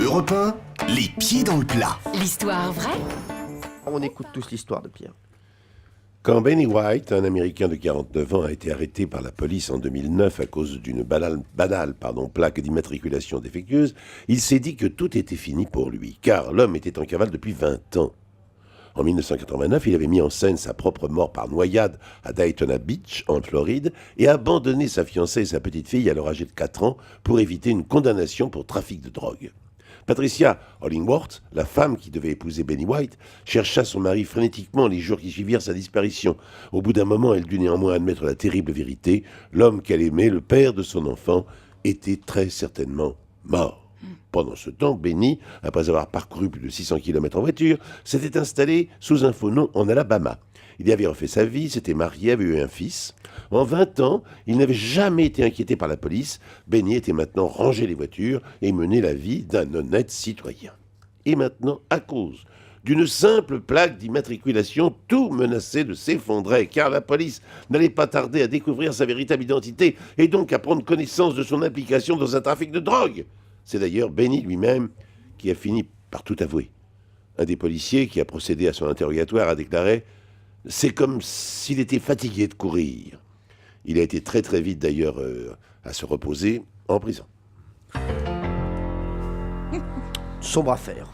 Europe 1, les pieds dans le plat. L'histoire vraie? On écoute tous l'histoire de Pierre. Quand Benny White, un Américain de 49 ans, a été arrêté par la police en 2009 à cause d'une banale plaque d'immatriculation défectueuse, il s'est dit que tout était fini pour lui, car l'homme était en cavale depuis 20 ans. En 1989, il avait mis en scène sa propre mort par noyade à Daytona Beach, en Floride, et abandonné sa fiancée et sa petite fille, alors âgée de 4 ans, pour éviter une condamnation pour trafic de drogue. Patricia Hollingworth, la femme qui devait épouser Benny White, chercha son mari frénétiquement les jours qui suivirent sa disparition. Au bout d'un moment, elle dut néanmoins admettre la terrible vérité. L'homme qu'elle aimait, le père de son enfant, était très certainement mort. Pendant ce temps, Benny, après avoir parcouru plus de 600 km en voiture, s'était installé sous un faux nom en Alabama. Il y avait refait sa vie, s'était marié, avait eu un fils. En 20 ans, il n'avait jamais été inquiété par la police. Benny était maintenant rangé les voitures et menait la vie d'un honnête citoyen. Et maintenant, à cause d'une simple plaque d'immatriculation, tout menaçait de s'effondrer, car la police n'allait pas tarder à découvrir sa véritable identité et donc à prendre connaissance de son implication dans un trafic de drogue. C'est d'ailleurs Benny lui-même qui a fini par tout avouer. Un des policiers qui a procédé à son interrogatoire a déclaré « C'est comme s'il était fatigué de courir ». Il a été très très vite d'ailleurs à se reposer en prison. Sombre affaire.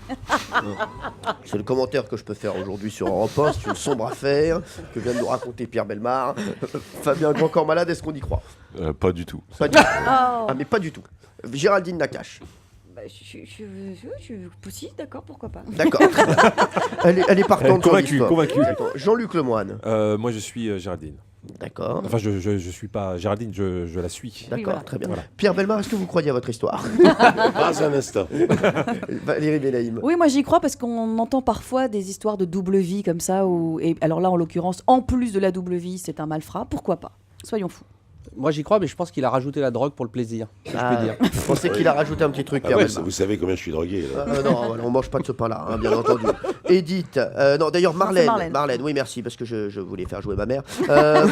C'est le commentaire que je peux faire aujourd'hui sur Europe 1. C'est une sombre affaire que vient de nous raconter Pierre Bellemare. Fabien Grand-Corps Malade, est-ce qu'on y croit? Pas du tout. Pas du tout. Ah, mais pas du tout. Géraldine Nakache. Si, d'accord, pourquoi pas. D'accord. Elle est partante sur l'histoire. Convaincu. D'accord. Jean-Luc Lemoine. Moi, je suis Géraldine. D'accord. Enfin, je suis pas Géraldine, je la suis. D'accord, voilà. très bien. Pierre Bellemare, est-ce que vous croyez à votre histoire? Pas un instant. Valérie Benaïm. Oui, moi j'y crois parce qu'on entend parfois des histoires de double vie comme ça. Et alors là, en l'occurrence, en plus de la double vie, c'est un malfrat. Pourquoi pas? Soyons fous. Moi j'y crois, mais je pense qu'il a rajouté la drogue pour le plaisir, si je peux dire. Je pensais qu'il a rajouté un petit truc, Ah Pierre ouais, Bellemare. vous savez combien je suis drogué là. Non, on mange pas de ce pain-là, hein, bien entendu. Edith, non d'ailleurs c'est Marlène, oui merci, parce que je voulais faire jouer ma mère. Elle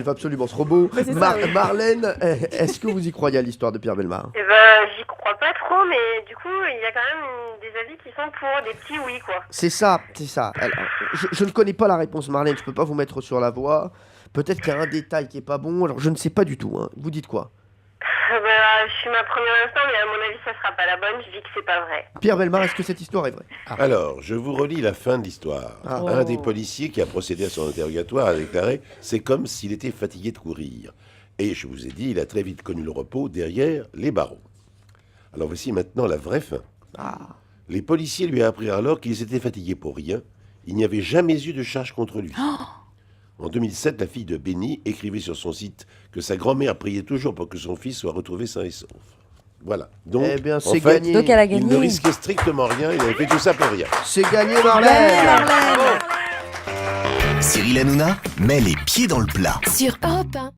va absolument se robot. Ouais, c'est ça, oui. Marlène, est-ce que vous y croyez à l'histoire de Pierre Bellemare? Eh ben, j'y crois pas trop, mais du coup, il y a quand même des avis qui sont pour des petits oui, quoi. C'est ça. Alors, je ne connais pas la réponse, Marlène, je peux pas vous mettre sur la voie. Peut-être qu'il y a un détail qui est pas bon, alors je ne sais pas du tout. Hein. Vous dites quoi? Je suis ma première instant, mais à mon avis, ça sera pas la bonne. Je dis que c'est pas vrai. Pierre Bellemare, est-ce que cette histoire est vraie? Alors, je vous relis la fin de l'histoire. Un des policiers qui a procédé à son interrogatoire a déclaré « C'est comme s'il était fatigué de courir ». Et je vous ai dit, il a très vite connu le repos derrière les barreaux. Alors voici maintenant la vraie fin. Les policiers lui apprirent alors qu'il s'était fatigué pour rien. Il n'y avait jamais eu de charge contre lui. En 2007, la fille de Benny écrivait sur son site que sa grand-mère priait toujours pour que son fils soit retrouvé sain et sauf. Voilà. Donc, Eh bien, en c'est fait, gagné. Donc elle a il ne gagné. risquait strictement rien. Il avait fait tout ça pour rien. C'est gagné, Marlène. Cyril Hanouna met les pieds dans le plat. Sur Europe 1.